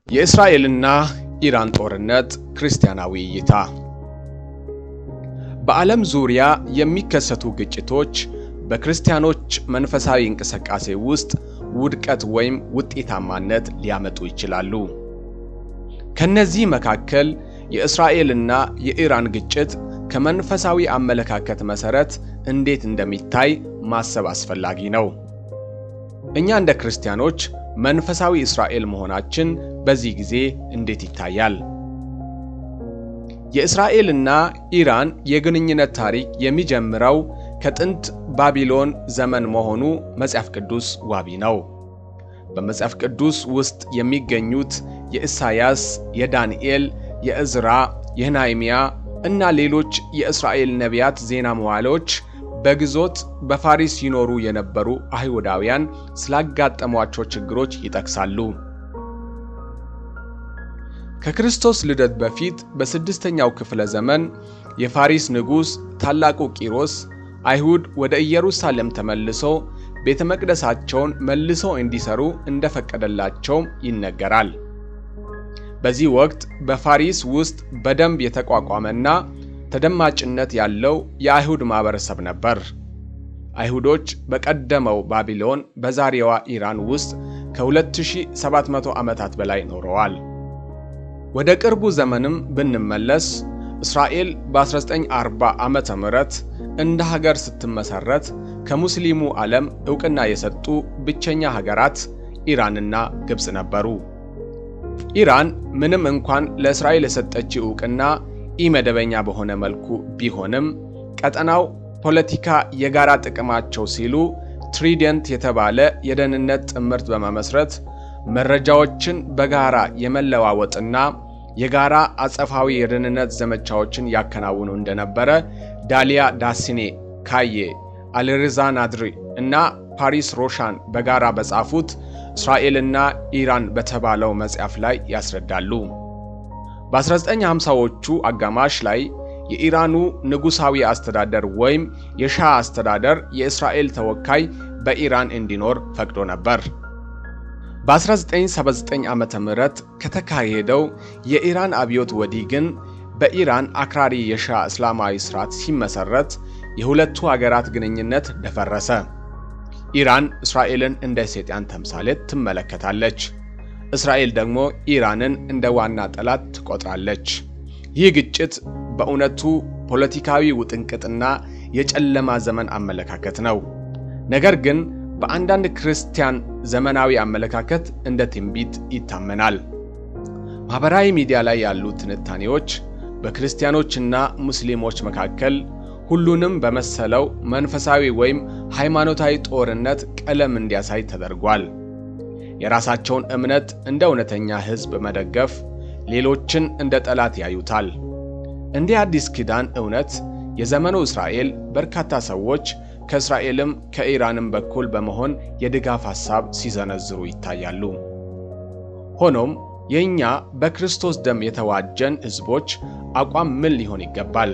የእስራኤልና ኢራን ጦርነት ክርስቲያናዊ እይታ። በዓለም ዙሪያ የሚከሰቱ ግጭቶች በክርስቲያኖች መንፈሳዊ እንቅስቃሴ ውስጥ ውድቀት ወይም ውጤታማነት ሊያመጡ ይችላሉ። ከነዚህ መካከል የእስራኤልና የኢራን ግጭት ከመንፈሳዊ አመለካከት መሰረት እንዴት እንደሚታይ ማሰብ አስፈላጊ ነው። እኛ እንደ ክርስቲያኖች መንፈሳዊ እስራኤል መሆናችን በዚህ ጊዜ እንዴት ይታያል? የእስራኤልና ኢራን የግንኙነት ታሪክ የሚጀምረው ከጥንት ባቢሎን ዘመን መሆኑ መጽሐፍ ቅዱስ ዋቢ ነው። በመጽሐፍ ቅዱስ ውስጥ የሚገኙት የኢሳያስ፣ የዳንኤል፣ የዕዝራ፣ የነህምያ እና ሌሎች የእስራኤል ነቢያት ዜና መዋዕሎች በግዞት በፋሪስ ይኖሩ የነበሩ አይሁዳውያን ስላጋጠሟቸው ችግሮች ይጠቅሳሉ። ከክርስቶስ ልደት በፊት በስድስተኛው ክፍለ ዘመን የፋሪስ ንጉሥ ታላቁ ቂሮስ አይሁድ ወደ ኢየሩሳሌም ተመልሰው ቤተ መቅደሳቸውን መልሰው እንዲሰሩ እንደፈቀደላቸው ይነገራል። በዚህ ወቅት በፋሪስ ውስጥ በደንብ የተቋቋመና ተደማጭነት ያለው የአይሁድ ማህበረሰብ ነበር። አይሁዶች በቀደመው ባቢሎን በዛሬዋ ኢራን ውስጥ ከ2700 ዓመታት በላይ ኖረዋል። ወደ ቅርቡ ዘመንም ብንመለስ እስራኤል በ1940 ዓመተ ምህረት እንደ ሀገር ስትመሰረት ከሙስሊሙ ዓለም ዕውቅና የሰጡ ብቸኛ ሀገራት ኢራንና ግብጽ ነበሩ። ኢራን ምንም እንኳን ለእስራኤል የሰጠችው ዕውቅና ኢመደበኛ በሆነ መልኩ ቢሆንም ቀጠናው ፖለቲካ የጋራ ጥቅማቸው ሲሉ ትሪደንት የተባለ የደህንነት ጥምረት በመመስረት መረጃዎችን በጋራ የመለዋወጥና የጋራ አጸፋዊ የደህንነት ዘመቻዎችን ያከናውኑ እንደነበረ ዳሊያ ዳሲኔ ካዬ፣ አልሪዛ ናድሪ እና ፓሪስ ሮሻን በጋራ በጻፉት እስራኤልና ኢራን በተባለው መጽሐፍ ላይ ያስረዳሉ። በ1950ዎቹ አጋማሽ ላይ የኢራኑ ንጉሳዊ አስተዳደር ወይም የሻህ አስተዳደር የእስራኤል ተወካይ በኢራን እንዲኖር ፈቅዶ ነበር። በ1979 ዓመተ ምህረት ከተካሄደው የኢራን አብዮት ወዲህ ግን በኢራን አክራሪ የሻህ እስላማዊ ስርዓት ሲመሰረት የሁለቱ ሀገራት ግንኙነት ደፈረሰ። ኢራን እስራኤልን እንደ ሰይጣን ተምሳሌት ትመለከታለች። እስራኤል ደግሞ ኢራንን እንደ ዋና ጠላት ትቆጥራለች። ይህ ግጭት በእውነቱ ፖለቲካዊ ውጥንቅጥና የጨለማ ዘመን አመለካከት ነው። ነገር ግን በአንዳንድ ክርስቲያን ዘመናዊ አመለካከት እንደ ትንቢት ይታመናል። ማህበራዊ ሚዲያ ላይ ያሉ ትንታኔዎች በክርስቲያኖችና ሙስሊሞች መካከል ሁሉንም በመሰለው መንፈሳዊ ወይም ሃይማኖታዊ ጦርነት ቀለም እንዲያሳይ ተደርጓል። የራሳቸውን እምነት እንደ እውነተኛ ሕዝብ መደገፍ ሌሎችን እንደ ጠላት ያዩታል። እንደ አዲስ ኪዳን እውነት የዘመኑ እስራኤል በርካታ ሰዎች ከእስራኤልም ከኢራንም በኩል በመሆን የድጋፍ ሐሳብ ሲዘነዝሩ ይታያሉ። ሆኖም የኛ በክርስቶስ ደም የተዋጀን ሕዝቦች አቋም ምን ሊሆን ይገባል?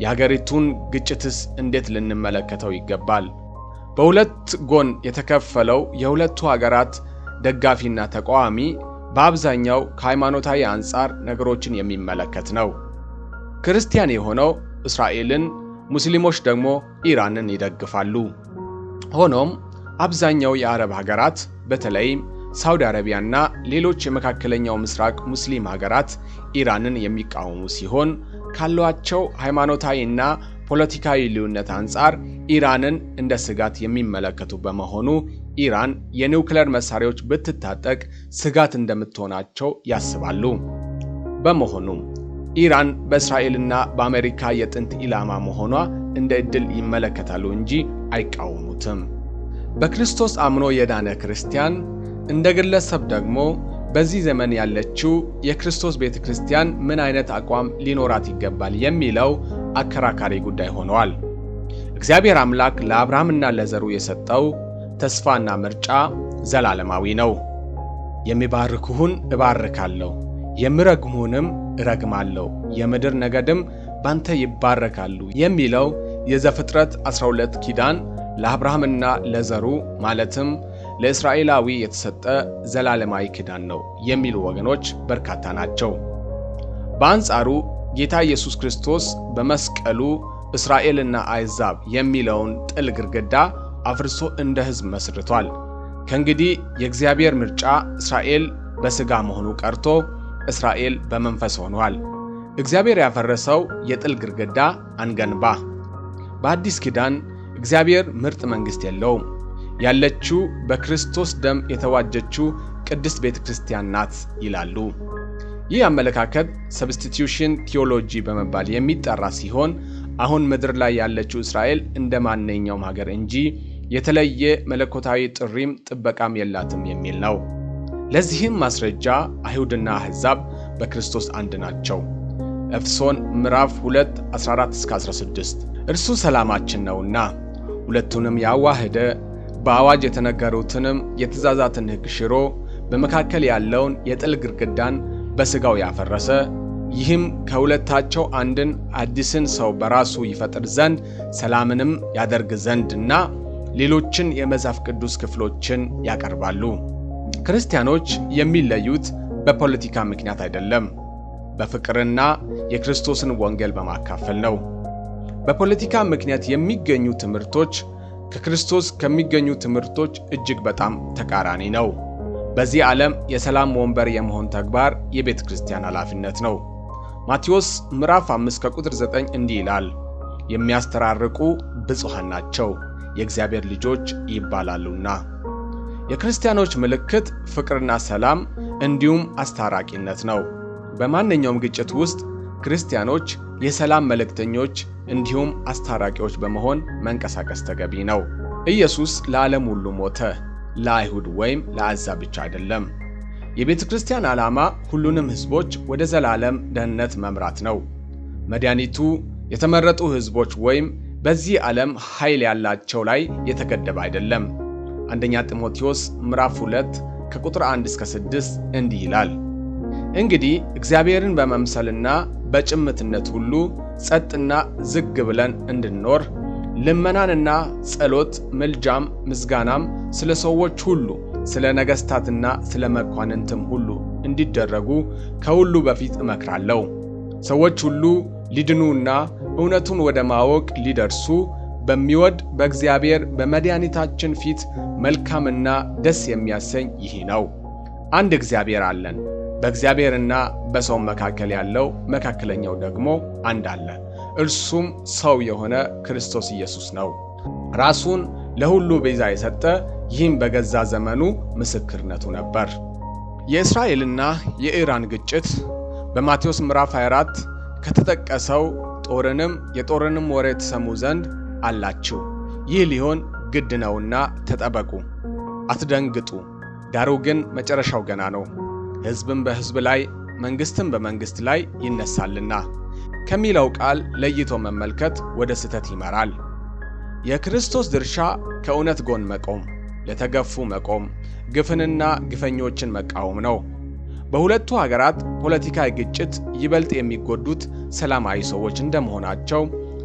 የሀገሪቱን ግጭትስ እንዴት ልንመለከተው ይገባል? በሁለት ጎን የተከፈለው የሁለቱ ሀገራት ደጋፊና ተቃዋሚ በአብዛኛው ከሃይማኖታዊ አንጻር ነገሮችን የሚመለከት ነው። ክርስቲያን የሆነው እስራኤልን፣ ሙስሊሞች ደግሞ ኢራንን ይደግፋሉ። ሆኖም አብዛኛው የአረብ ሀገራት በተለይም ሳውዲ አረቢያና ሌሎች የመካከለኛው ምስራቅ ሙስሊም ሀገራት ኢራንን የሚቃወሙ ሲሆን ካሏቸው ሃይማኖታዊና ፖለቲካዊ ልዩነት አንጻር ኢራንን እንደ ስጋት የሚመለከቱ በመሆኑ ኢራን የኒውክሌር መሳሪያዎች ብትታጠቅ ስጋት እንደምትሆናቸው ያስባሉ። በመሆኑም ኢራን በእስራኤልና በአሜሪካ የጥንት ኢላማ መሆኗ እንደ ዕድል ይመለከታሉ እንጂ አይቃወሙትም። በክርስቶስ አምኖ የዳነ ክርስቲያን እንደ ግለሰብ ደግሞ በዚህ ዘመን ያለችው የክርስቶስ ቤተክርስቲያን ምን አይነት አቋም ሊኖራት ይገባል የሚለው አከራካሪ ጉዳይ ሆኗል። እግዚአብሔር አምላክ ለአብርሃምና ለዘሩ የሰጠው ተስፋና ምርጫ ዘላለማዊ ነው። የሚባርኩህን እባርካለሁ፣ የሚረግሙህንም እረግማለሁ፣ የምድር ነገድም ባንተ ይባረካሉ የሚለው የዘፍጥረት 12 ኪዳን ለአብርሃምና ለዘሩ ማለትም ለእስራኤላዊ የተሰጠ ዘላለማዊ ኪዳን ነው የሚሉ ወገኖች በርካታ ናቸው። በአንጻሩ ጌታ ኢየሱስ ክርስቶስ በመስቀሉ እስራኤልና አሕዛብ የሚለውን ጥል ግድግዳ አፍርሶ እንደ ሕዝብ መስርቷል። ከእንግዲህ የእግዚአብሔር ምርጫ እስራኤል በሥጋ መሆኑ ቀርቶ እስራኤል በመንፈስ ሆኗል። እግዚአብሔር ያፈረሰው የጥል ግድግዳ አንገንባ። በአዲስ ኪዳን እግዚአብሔር ምርጥ መንግሥት የለውም። ያለችው በክርስቶስ ደም የተዋጀችው ቅድስት ቤተ ክርስቲያን ናት ይላሉ። ይህ አመለካከት ሰብስቲቲዩሽን ቲዮሎጂ በመባል የሚጠራ ሲሆን አሁን ምድር ላይ ያለችው እስራኤል እንደ ማንኛውም ሀገር እንጂ የተለየ መለኮታዊ ጥሪም ጥበቃም የላትም የሚል ነው። ለዚህም ማስረጃ አይሁድና አሕዛብ በክርስቶስ አንድ ናቸው። ኤፌሶን ምዕራፍ 2 14-16 እርሱ ሰላማችን ነውና ሁለቱንም ያዋህደ በአዋጅ የተነገሩትንም የትእዛዛትን ሕግ ሽሮ በመካከል ያለውን የጥል ግድግዳን በሥጋው ያፈረሰ፣ ይህም ከሁለታቸው አንድን አዲስን ሰው በራሱ ይፈጥር ዘንድ ሰላምንም ያደርግ ዘንድና ሌሎችን የመጽሐፍ ቅዱስ ክፍሎችን ያቀርባሉ። ክርስቲያኖች የሚለዩት በፖለቲካ ምክንያት አይደለም፣ በፍቅርና የክርስቶስን ወንጌል በማካፈል ነው። በፖለቲካ ምክንያት የሚገኙ ትምህርቶች ከክርስቶስ ከሚገኙ ትምህርቶች እጅግ በጣም ተቃራኒ ነው። በዚህ ዓለም የሰላም ወንበር የመሆን ተግባር የቤተ ክርስቲያን ኃላፊነት ነው። ማቴዎስ ምዕራፍ 5 ከቁጥር 9 እንዲህ ይላል፣ የሚያስተራርቁ ብፁዓን ናቸው የእግዚአብሔር ልጆች ይባላሉና። የክርስቲያኖች ምልክት ፍቅርና ሰላም እንዲሁም አስታራቂነት ነው። በማንኛውም ግጭት ውስጥ ክርስቲያኖች የሰላም መልእክተኞች እንዲሁም አስታራቂዎች በመሆን መንቀሳቀስ ተገቢ ነው። ኢየሱስ ለዓለም ሁሉ ሞተ፣ ለአይሁድ ወይም ለአሕዛብ ብቻ አይደለም። የቤተ ክርስቲያን ዓላማ ሁሉንም ሕዝቦች ወደ ዘላለም ደህንነት መምራት ነው። መድኃኒቱ የተመረጡ ሕዝቦች ወይም በዚህ ዓለም ኃይል ያላቸው ላይ የተገደበ አይደለም። አንደኛ ጢሞቴዎስ ምዕራፍ 2 ከቁጥር 1-6 እንዲህ ይላል፣ እንግዲህ እግዚአብሔርን በመምሰልና በጭምትነት ሁሉ ጸጥና ዝግ ብለን እንድንኖር ልመናንና ጸሎት፣ ምልጃም፣ ምስጋናም ስለ ሰዎች ሁሉ ስለ ነገሥታትና ስለ መኳንንትም ሁሉ እንዲደረጉ ከሁሉ በፊት እመክራለሁ። ሰዎች ሁሉ ሊድኑና እውነቱን ወደ ማወቅ ሊደርሱ በሚወድ በእግዚአብሔር በመድኃኒታችን ፊት መልካምና ደስ የሚያሰኝ ይህ ነው። አንድ እግዚአብሔር አለን። በእግዚአብሔርና በሰው መካከል ያለው መካከለኛው ደግሞ አንድ አለ፣ እርሱም ሰው የሆነ ክርስቶስ ኢየሱስ ነው። ራሱን ለሁሉ ቤዛ የሰጠ ይህም በገዛ ዘመኑ ምስክርነቱ ነበር። የእስራኤልና የኢራን ግጭት በማቴዎስ ምዕራፍ 24 ከተጠቀሰው የጦርንም ወሬ ትሰሙ ዘንድ አላችሁ፣ ይህ ሊሆን ግድ ነውና ተጠበቁ፣ አትደንግጡ፣ ዳሩ ግን መጨረሻው ገና ነው። ሕዝብም በሕዝብ ላይ መንግሥትም በመንግሥት ላይ ይነሳልና ከሚለው ቃል ለይቶ መመልከት ወደ ስህተት ይመራል። የክርስቶስ ድርሻ ከእውነት ጎን መቆም፣ ለተገፉ መቆም፣ ግፍንና ግፈኞችን መቃወም ነው። በሁለቱ ሀገራት ፖለቲካዊ ግጭት ይበልጥ የሚጎዱት ሰላማዊ ሰዎች እንደመሆናቸው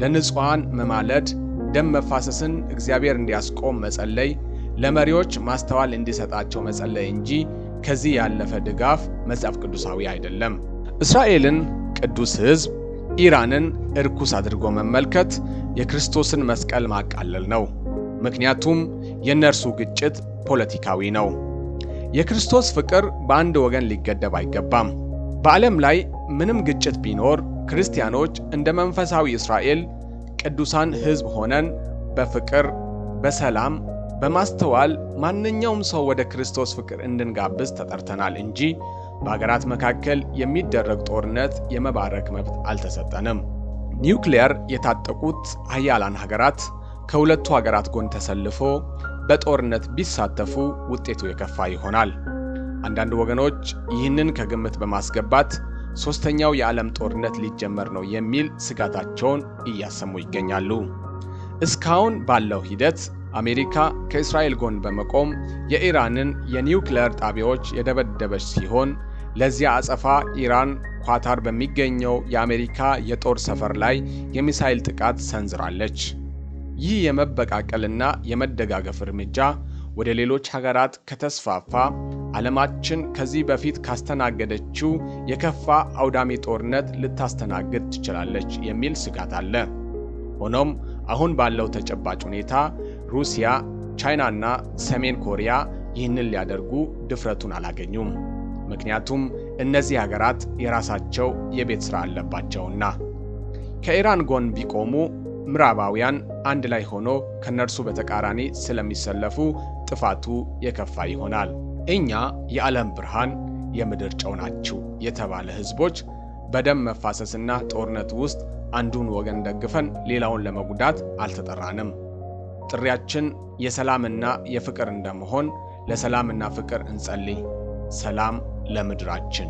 ለንጹሐን መማለድ፣ ደም መፋሰስን እግዚአብሔር እንዲያስቆም መጸለይ፣ ለመሪዎች ማስተዋል እንዲሰጣቸው መጸለይ እንጂ ከዚህ ያለፈ ድጋፍ መጽሐፍ ቅዱሳዊ አይደለም። እስራኤልን ቅዱስ ሕዝብ፣ ኢራንን እርኩስ አድርጎ መመልከት የክርስቶስን መስቀል ማቃለል ነው። ምክንያቱም የእነርሱ ግጭት ፖለቲካዊ ነው። የክርስቶስ ፍቅር በአንድ ወገን ሊገደብ አይገባም። በዓለም ላይ ምንም ግጭት ቢኖር ክርስቲያኖች እንደ መንፈሳዊ እስራኤል ቅዱሳን ሕዝብ ሆነን በፍቅር፣ በሰላም፣ በማስተዋል ማንኛውም ሰው ወደ ክርስቶስ ፍቅር እንድንጋብዝ ተጠርተናል እንጂ በሀገራት መካከል የሚደረግ ጦርነት የመባረክ መብት አልተሰጠንም። ኒውክሊየር የታጠቁት ኃያላን ሀገራት ከሁለቱ ሀገራት ጎን ተሰልፎ በጦርነት ቢሳተፉ ውጤቱ የከፋ ይሆናል። አንዳንድ ወገኖች ይህንን ከግምት በማስገባት ሦስተኛው የዓለም ጦርነት ሊጀመር ነው የሚል ስጋታቸውን እያሰሙ ይገኛሉ። እስካሁን ባለው ሂደት አሜሪካ ከእስራኤል ጎን በመቆም የኢራንን የኒውክሊየር ጣቢያዎች የደበደበች ሲሆን ለዚያ አጸፋ ኢራን ኳታር በሚገኘው የአሜሪካ የጦር ሰፈር ላይ የሚሳኤል ጥቃት ሰንዝራለች። ይህ የመበቃቀልና የመደጋገፍ እርምጃ ወደ ሌሎች ሀገራት ከተስፋፋ ዓለማችን ከዚህ በፊት ካስተናገደችው የከፋ አውዳሚ ጦርነት ልታስተናግድ ትችላለች የሚል ስጋት አለ። ሆኖም አሁን ባለው ተጨባጭ ሁኔታ ሩሲያ፣ ቻይናና ሰሜን ኮሪያ ይህንን ሊያደርጉ ድፍረቱን አላገኙም። ምክንያቱም እነዚህ ሀገራት የራሳቸው የቤት ሥራ አለባቸውና። ከኢራን ጎን ቢቆሙ ምዕራባውያን አንድ ላይ ሆኖ ከነርሱ በተቃራኒ ስለሚሰለፉ ጥፋቱ የከፋ ይሆናል። እኛ የዓለም ብርሃን የምድር ጨው ናችሁ የተባለ ሕዝቦች በደም መፋሰስና ጦርነት ውስጥ አንዱን ወገን ደግፈን ሌላውን ለመጉዳት አልተጠራንም። ጥሪያችን የሰላምና የፍቅር እንደመሆን ለሰላምና ፍቅር እንጸልይ። ሰላም ለምድራችን።